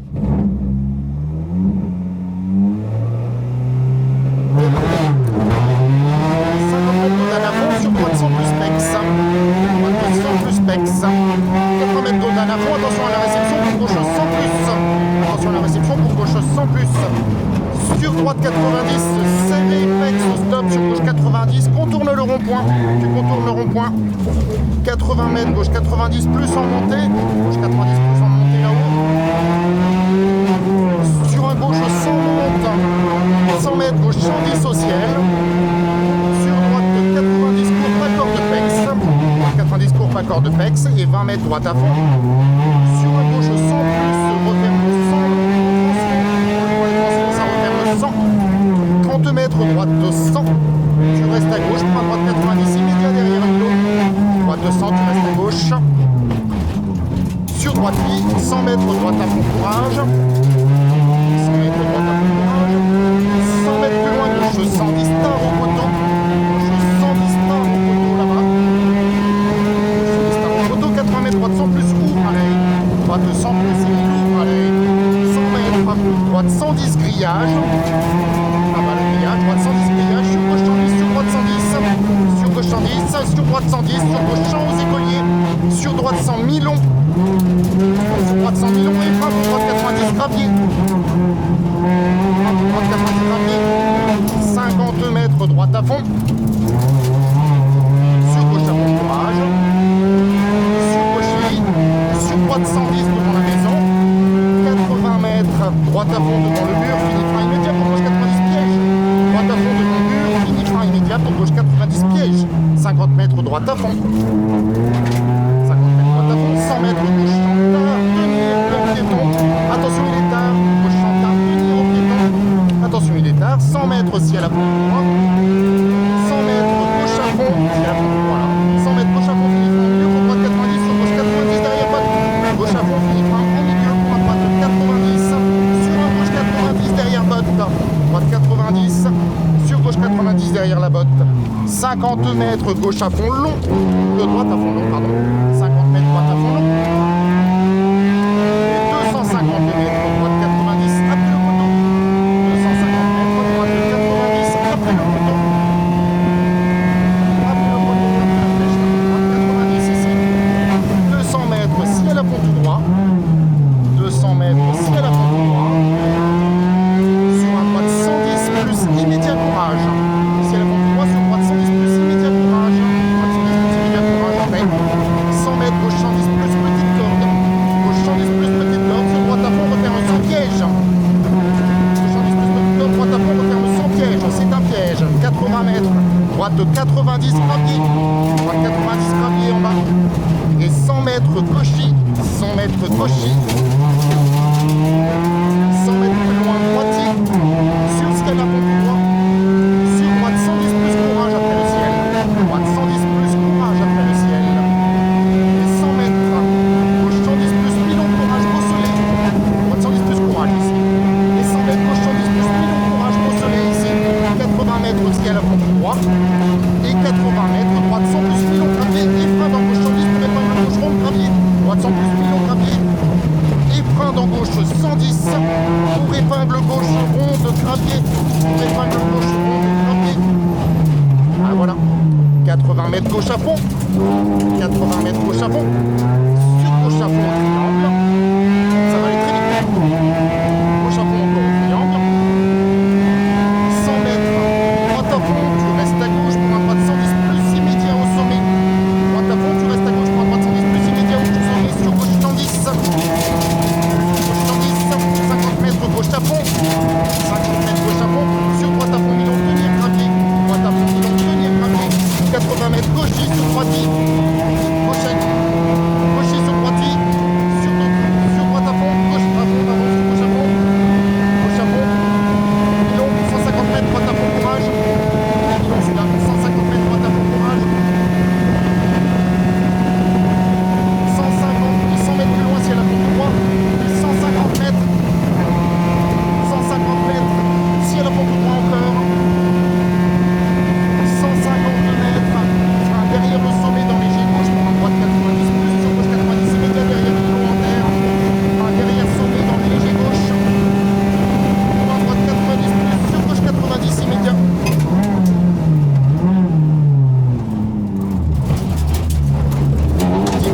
Sur droite 100 plus pex. Droite 100 plus pex. 4 mètres d'Audane à fond. Attention à la réception pour gauche 100 plus. Attention à la réception pour gauche 100 plus. Sur droite 90, serré, pex, stop. Sur gauche 90, contourne le rond-point. Tu contournes le rond-point. 80 mètres, gauche 90 plus en montée. Gauche 90 plus en montée là-haut. Sur un gauche 100 monte. 100 mètres, gauche 110 au ciel. Accord de pex et 20 mètres droite à fond. Sur un gauche 100 plus, referme 100. Ça referme 100. 30 mètres droite de 100. Tu restes à gauche, prends droite 90 immédiat derrière l'autre. Droite de 100, tu restes à gauche. Sur droite vie, 100 mètres droite à fond courage. 100 mètres droite à fond courage. 100 mètres plus loin, gauche 110 stars au poteau. Droite 100 plus ouvre, allez. Droite 100 plus ouvre, allez. 100 mètres, droite 110 grillage. Ah bah le grillage, droite 110 grillage. Sur gauche 110, sur droite 110. Sur gauche 110, sur droite 110. Sur gauche 100 aux écoliers. Sur droite 100 Milon. Sur droite 100 Milon et frappe. Droite 90 gravier. Droite 90 gravier. 50 mètres droite à fond. Sur gauche à fond courage. Droite 110 devant la maison, 80 mètres, droite à fond devant le mur, fini frein immédiat pour gauche 90 piège. Droite à fond devant le mur, fini frein immédiat pour gauche 90 piège. 50 mètres droite à fond. 50 mètres droite à fond, 100 mètres gauche chantard, tenir le piéton. Attention il est tard, gauche chantard, tenir au piéton. Attention il est tard, 100 mètres ciel à fond droit. 100 mètres gauche à fond, ciel à fond droit là. 100 mètres gauche à fond, fini frein au milieu pour droite 90 sur gauche 90 derrière pas. Gauche à fond, fini frein au milieu pour un droite 90. Sur un gauche 90 derrière botte. Droite 90. Sur gauche 90 derrière la botte. 50 mètres gauche à fond long. Droite à fond long, pardon. 50 mètres droite à fond long. Et 250 mètres droite 90 après le poteau. 250 mètres droite 90 après le poteau. Après le poteau, après la flèche, droite 90 ici. 200 mètres ciel à fond tout droit. 200 mètres ciel à fond tout droit. Sur un droite 110 plus immédiat courage. Ciel à fond tout droit sur droite 110 plus immédiat courage. Droite 110 plus immédiat courage après. 100 mètres gauche 110 plus petite corde. Gauche 110 plus petite corde. Sur droite à fond referme sans piège. Gauche 110 plus petite corde. Droite à fond referme sans piège. C'est un piège. 80 mètres. Droite 90 gravier. Droite 90 gravier en bas. Et 100 mètres gauchis, 100 mètres gauchis, 100 mètres plus loin droitier, sur ce qu'elle a pour droit, sur droite 110 plus courage après le ciel, droite 110 plus courage après le ciel, et 100 mètres, gauche 110 plus pilon courage beau soleil, droite 110 plus courage ici, et 100 mètres gauche 110 plus pilon courage beau soleil ici, 80 mètres ce qu'elle a pour droit, et 80 mètres droite 100 plus pilon gravier, et frein dans gauche 110 pour épingle gauche ronde gravier, droite 100 plus pilon gravier, et frein dans gauche 110 pour épingle gauche ronde gravier, pour épingle gauche ronde gravier. Ah voilà, 80 mètres gauche à fond, 80 mètres gauche à fond, sur gauche à fond au triangle, ça va aller très vite, gauche à fond encore au triangle, 100 mètres droite à fond, tu restes à gauche pour un droite 110 plus immédiat au sommet, droite à fond, tu restes à gauche pour un droite 110 plus immédiat au sommet, sur gauche 110, gauche 110, 50 mètres gauche à fond, 50 mètres gauche à fond, sur droite à fond, Milon, tenir gravier, droite à fond, Milon, tenir gravier, 80 mètres gauche, sur droite, gauche à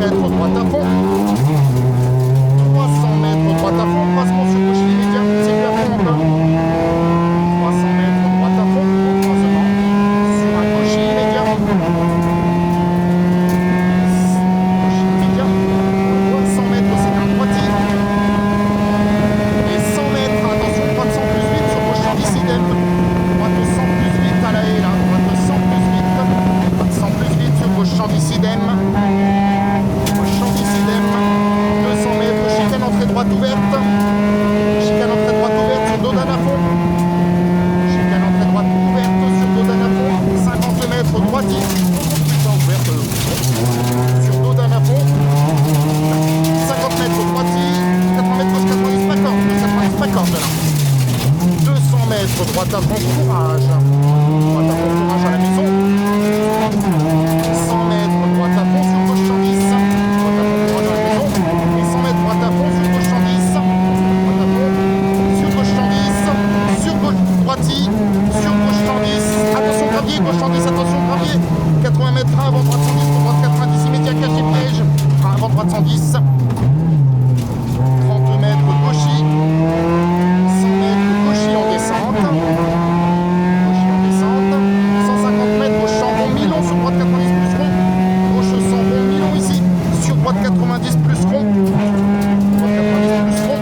mètres droite à fond. 300 mètres droite à fond, croisement sur gauche immédiat, c'est plus à fond encore. 300 mètres droite à fond, au croisement sur un gauche immédiat. Gauche immédiat, 300 mètres c'est un droitier. Et 100 mètres, attention, droite 100 plus 8 sur gauche sans dissidème. Droite 100 plus 8 à la haie là, droite 100 plus 8. Droite 100 plus 8 sur gauche sans dissidème. Entrée droite ouverte, chicane entrée droite ouverte sur Dodane à fond, chicane entrée droite ouverte sur Dodane à fond, 50 mètres droitier, ouverte sur Dodane à fond, 50 mètres droitier, 80 mètres gauche 90 pas corde, 90 pas corde là, 200 mètres droite à fond, courage, droite à fond, courage à la maison, 100 mètres droite à fond sur gauche 110, droite à fond, courage à la maison, et 100 mètres droite à fond sur gauche 110, droite à fond, sur gauche 110, sur gauche droitier, sur gauche 110, attention gravier, gauche 110, attention gravier, 80 mètres frein avant droite 110, pour droite 90 immédiat, caché piège, frein avant droite 110, 30 mètres gauchis, 100 mètres gauchis en descente, gauchis en descente, 150 mètres gauche Chambon, Milon sur droite 90 plus rond, gauche Chambon, Milon ici, sur droite 90 plus rond, droite 90 plus rond,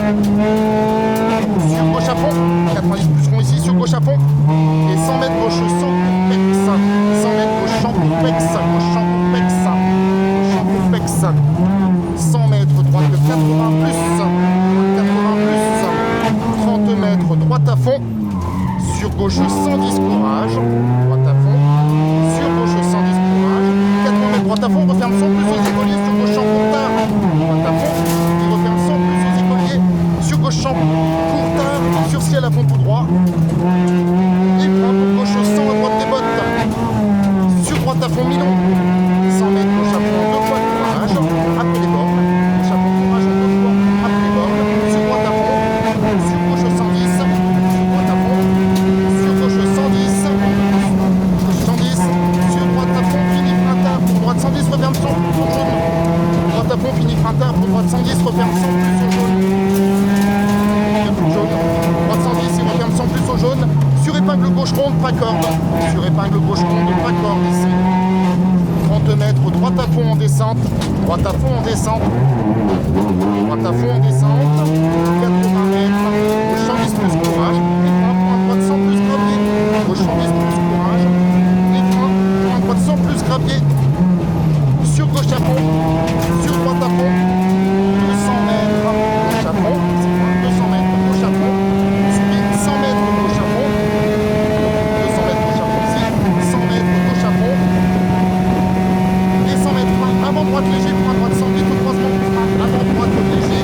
sur gauche à fond, 90 plus rond ici, sur gauche à fond, et 100 mètres gauche sans courpex, 100 mètres gauche sans courpex, gauche sans courpex, gauche sans courpex, 100 mètres droite 80 plus, droite 80 plus, 30 mètres droite à fond, sur gauche 110 courage, droite à fond, sur gauche 110 courage, 80 mètres droite à fond, referme 100 plus aux écoliers, sur gauche champ courtard, droite à fond, il referme 100 plus aux écoliers, sur gauche champ courtard, sur ciel à fond tout droit, il prend pour gauche 100 à droite des bottes, sur droite à fond Milon, 100 mètres gauche à fond, deux fois courage, après les bornes, gauche à fond courage en deux fois, après les bornes, sur droite à fond, sur gauche 110, sur droite à fond, sur gauche 110, gauche 110, sur droite à fond, fini frein tard, pour droite 110, referme 100 plus au jaune, droite à fond, fini frein tard, pour droite 110, referme 100 plus au jaune, droite 110, il referme 100 plus au jaune, sur épingle gauche ronde, pas corde, sur épingle gauche ronde, pas corde ici, 30 mètres, droite à fond en descente, droite à fond en descente, droite à fond en descente, 80 mètres, gauche 110 plus courage, les freins, point droite 100 plus gravier, gauche 110 plus courage, les freins, point droite 100 plus gravier, sur gauche à fond, sur droite à fond, 200 mètres, gauche à fond, c'est quoi, 200 mètres, gauche à fond, suivi 100 mètres, gauche à fond, 200 mètres, gauche à fond ici, 100 mètres, gauche à fond, et 100 mètres, frein avant droite léger, frein droite 100 vite au croisement, frein avant droite léger,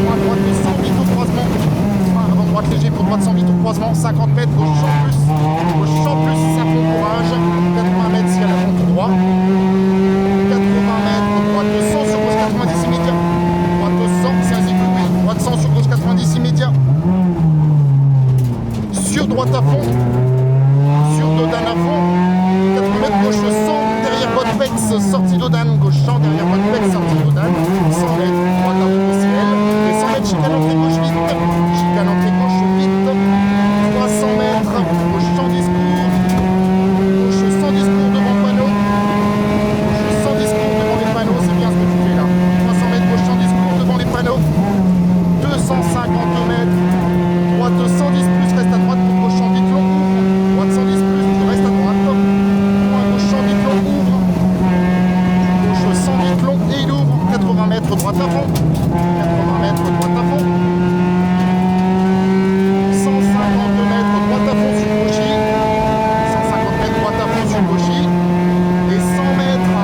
frein droite 100 vite au croisement, frein avant droite léger pour droite 100 vite au croisement, 50 mètres, gauche 100 plus, gauche 100 plus, ça fond courage, 80 mètres si à la fond tout droit, 80 mètres, droite 100 sur gauche 90 immédiat, droite 100, c'est un zigzag, oui, droite 100 sur gauche 90 immédiat, sur droite à fond, sur Dodane à fond, 80 mètres, gauche 100, derrière votre pex, sortie Dodane, gauche 100, derrière votre pex, sortie Dodane, 100 mètres, droite à fond au ciel, et 100 mètres, chicane entrée gauche vite, chicane entrée gauche vite, 300 mètres, gauche 100 discours, gauche 100 discours devant le panneau, gauche 100 discours devant les panneaux, c'est bien ce que tu fais là, 300 mètres, gauche 100 discours devant les panneaux, 250 mètres, droite 110 plus, reste à droite pour gauche 110 long, droite 110 plus, tu restes à droite, point gauche 110 long, ouvre, gauche 110 long et il ouvre, 80 mètres, droite à fond, 80 mètres, droite à fond, 150 mètres, droite à fond sur gauchy, 150 mètres, droite à fond sur gauchy, et 100 mètres,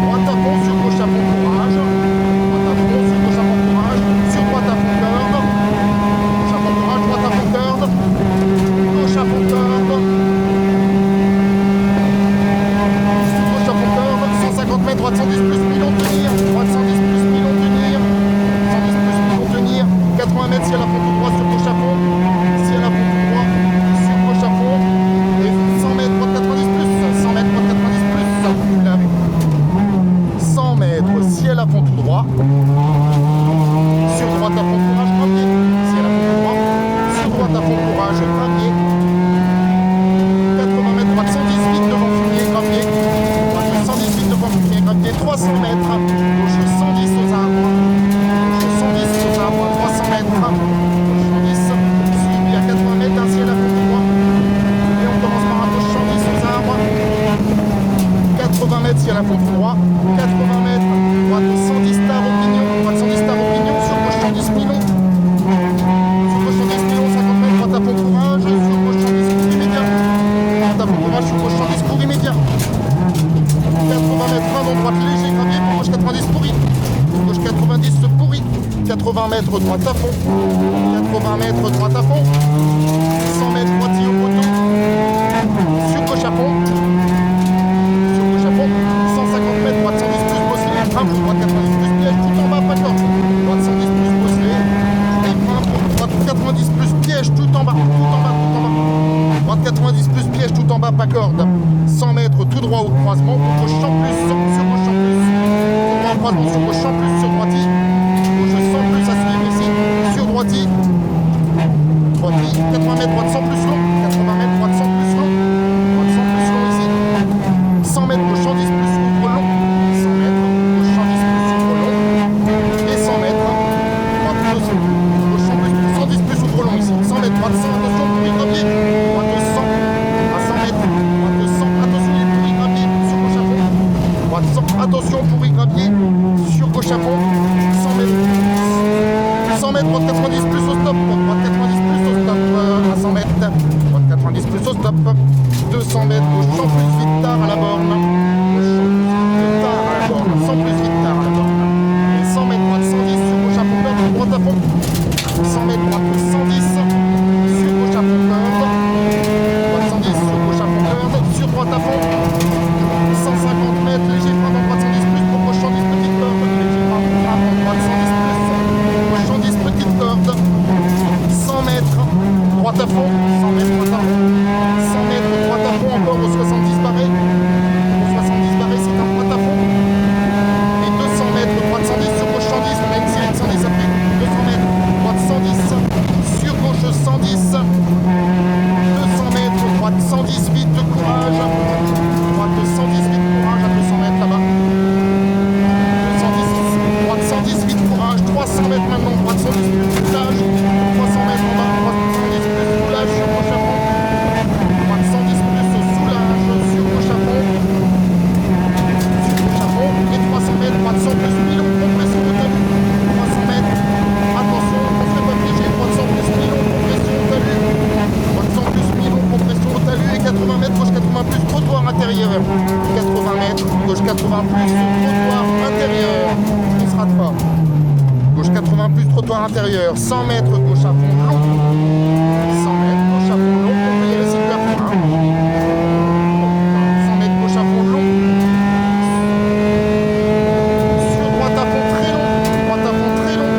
droite à fond sur gauche à fond courage, droite à fond sur gauche à fond courage, sur droite à fond corde, gauche à fond courage, droite à fond corde, gauche à fond corde, gauche à fond corde, 150 mètres, droite 110 plus, Milon tenir, droite 110 plus, Milon tenir, droit. Sur droite à fond courage, gravier. Ciel à fond tout droit. Sur droite à fond courage, gravier. 80 mètres, droite 110, vite devant fumier, gravier. Droite 118 devant fumier, gravier. 300 mètres, gauche 110 aux arbres. Gauche 110 aux arbres, 300 mètres. Gauche 110, suivi à 80 mètres, un ciel à fond tout droit. Et on commence par un gauche 110 aux arbres. 80 mètres, ciel à fond tout droit. 80 mètres, droite 110 star au pignon. Droite 110 star au pignon, sur gauche 110 pilon. Sur gauche 110 pilon, 50 mètres, droite à fond courage. Sur gauche 110 cours immédiat. Droite à fond courage, sur gauche 110 cours immédiat. 80 mètres, 20 dans droite léger, gravier, pour gauche 90 pourri. Pour gauche 90 pourri. 80 mètres, droite à fond. 80 mètres, droite à fond. 100 mètres, droitier au poteau. Sur gauche à fond. Sur gauche à fond. 150 mètres, droite 110 plus bosselé. Frein pour droite 90 plus piège, tout en bas, pas de corde. Droite 110 plus bosselé. Et frein pour droite 90 plus piège, tout en bas, tout en bas, tout en bas. Droite 90 plus piège, tout en bas, pas corde. 100 mètres, tout droit au croisement. Pour gauche 100 plus, sur gauche 100 plus. Tout droit au croisement, sur gauche 100 plus, sur droitier. Gauche 100 plus à suivre ici. Sur droitier. Droitier. 80 mètres, droite 100 plus long. 80 mètres, droite 100 plus long. Droite 100 plus long ici. 100 mètres, gauche 110 plus ouvre long. 100 mètres, gauche 110 plus ouvre long. Et 100 mètres, droite 200. Gauche 100 plus, 110 plus ouvre long ici. 100 mètres, droite 100, attention, pourri gravier. Droite 200 à 100 mètres. Droite 200, attention, les pourri gravier. Sur gauche à fond. Droite 100, attention, pourri gravier. Sur gauche à fond. 100 mètres. 100 mètres, droite 90 plus au stop. Droite 90 plus au stop à 100 mètres. Droite 90 plus au stop. 200 mètres, gauche 100 plus vite tard à la borne. Gauche 100 plus vite tard à la borne. 100 plus vite tard à la borne. Et 100 mètres, droite 110 sur gauche à fond corde. Droite à fond. 100 mètres, droite 110 sur gauche à fond corde. Droite 110 sur gauche à fond corde. Sur droite à fond. 150 mètres, léger frein dans droite 110 plus pour gauche 110 petite corde. Léger frein dans droite 110 plus. Gauche 110 petite corde. 100 mètres, droite à fond. 100 mètres, droite à fond. 100 mètres, droite à fond encore au 70 barré. Au 70 barré, c'est un droite à fond. Et 200 mètres, droite 110 sur gauche 110. On a une série de 110 après. 200 mètres, droite 110 sur gauche 110. 200 mètres, droite 110 vite de courage. Droite 110 vite courage à 200 mètres là-bas. 210, droite 110 vite courage. 300 mètres maintenant, droite 110 plus coulage. 300 mètres en bas, droite 110 plus coulage sur gauche à fond. Droite 110 plus soulage sur gauche à fond. Sur gauche à fond. Et 300 mètres, droite 100 plus pilon, compression de talus. 300 mètres, attention, on ne serait pas piégé. Droite 100 plus pilon, compression au talus. Droite 100 plus pilon, compression au talus. Et 80 mètres, gauche 80 plus trottoir intérieur. 80 mètres, gauche 80 plus trottoir intérieur. On se rate pas. Gauche 80 plus trottoir intérieur. 100 mètres, gauche à fond long. 100 mètres, gauche à fond long. On peut y aller si tu as faim. 100 mètres, gauche à fond long. Sur droite à fond très long. Droite à fond très long.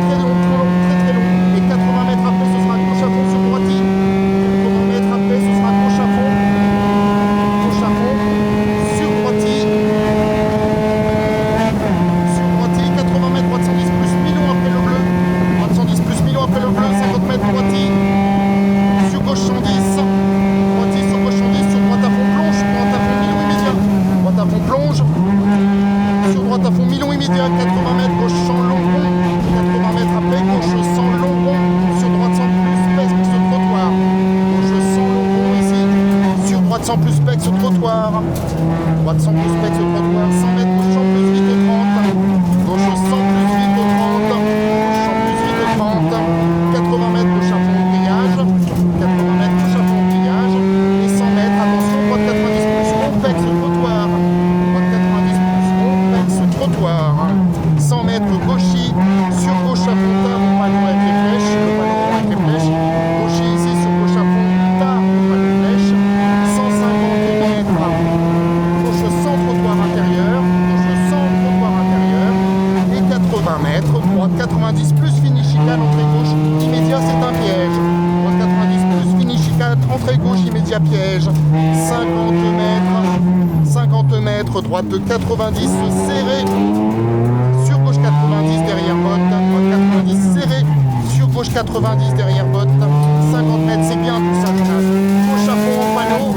Très long, trop long, très très long. Et 80 mètres après, ce sera gauche à fond sur droitier. 80 mètres après, ce sera gauche à fond. Gauche à fond. Sur droitier. Sur droitier, 80 mètres, droite 110 plus million après le bleu. Droite 110 plus million après le bleu. 50 mètres, droitier. Sur gauche 110. Droitier sur gauche 110. Sur droite à fond plonge. Droite à fond million immédiat. Droite à fond plonge. Sur droite à fond million immédiat. 80 mètres, gauche 100 long rond. 80 mètres après, gauche 100 long rond. Sur droite 100 plus spec sur trottoir. Gauche 100 long rond ici. Sur droite 100 plus spec sur trottoir. Droite 100 plus spec sur trottoir. 100 mètres, gauche 100 plus vite au 30. Gauche 100 plus vite au 30. Gauche 100 plus vite au 30. 80 mètres, gauche à fond au grillage. 80 mètres, gauche à fond au grillage. Et 100 mètres, attention, droite 90 plus complexe sur trottoir. Droite 90 plus complexe sur trottoir. 100 mètres, gaucher. Sur gauche à fond, tard, au panneau avec les flèches. Le panneau avec les flèches. Gaucher ici sur gauche à fond, tard, au panneau flèche. 150 mètres. Gauche 100 trottoir intérieur. Gauche 100 trottoir intérieur. Et 80 mètres. Droite 90 plus fini chicane, entrée gauche. Immédiat, c'est un piège. Droite 90 plus fini chicane, entrée gauche, immédiat piège. 50 mètres. 50 mètres. droite 90 serré, sur gauche 90 derrière botte, droite 90 serré, sur gauche 90 derrière botte, 50 mètres, c'est bien tout ça, Jonas. Gauche à fond au panneau,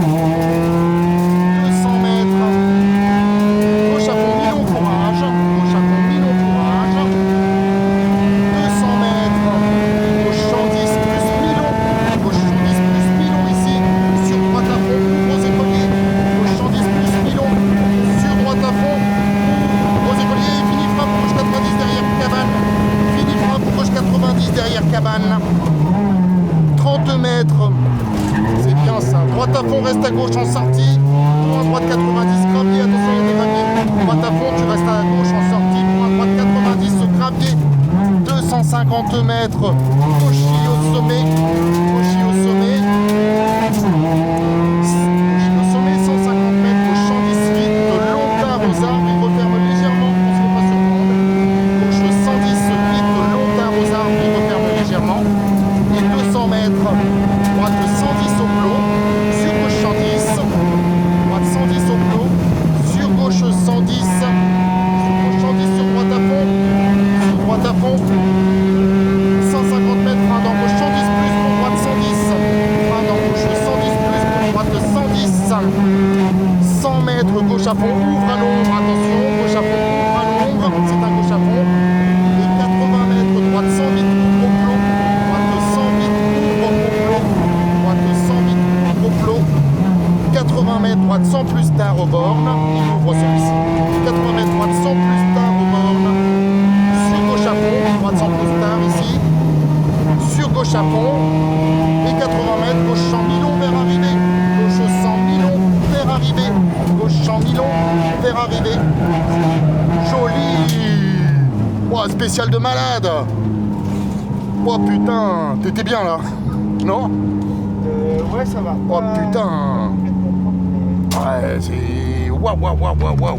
200 mètres, gauche à fond, Milon courage, gauche à fond, Milon courage, 200 mètres, gauche 110 plus Milon, gauche 110 plus Milon ici, sur droite à fond, aux écoliers, gauche 110 plus Milon, sur droite à fond, aux écoliers, fini frappe, gauche 90 derrière cabane, fini frappe, gauche 90 derrière cabane, 30 mètres, c'est bien ça, droite à fond, reste à gauche en sortie, point droite 90, gravier, attention il y a des graviers, droite à fond, tu restes à gauche en sortie, point droite 90, ce gravier, 250 mètres, Cauchy au sommet, Cauchy au sommet, Cauchy au sommet, 150 mètres, gauche 110 vite, long tard aux arbres, il referme légèrement, on ne se fait pas surprendre, gauche 110 vite, long tard aux arbres, il referme légèrement, et 200 mètres, droite 110 au plomb, sur gauche 110, droite 110 au plomb, sur gauche 110, sur gauche 110 sur droite à fond, sur droite à fond, 150 mètres, frein dans gauche 110 plus pour droite 110, frein dans gauche 110 plus pour droite 110, 100 mètres, gauche à fond, ouvre à l'ombre, attention, gauche à fond, ouvre à l'ombre, c'est un gauche à fond, et 80 mètres, droite 100 vite, ouvre au plomb, droite 100 vite, ouvre au plomb, droite 100 vite, ouvre au plomb, 80 mètres, droite 100 plus tard aux bornes, il ouvre celui-ci, 80 mètres, droite 100 plus tard aux bornes, sur gauche à fond, droite 100 plus tard ici, sur gauche à fond, et 80 mètres, gauche 100 Milon vers arrivée, gauche 100 Milon vers arrivée, gauche 100 Milon vers arrivée, joli, oh, spécial de malade, oh putain, t'étais bien là, non? Ouais, ça va. Oh putain, ouais, c'est waouh waouh waouh waouh waouh.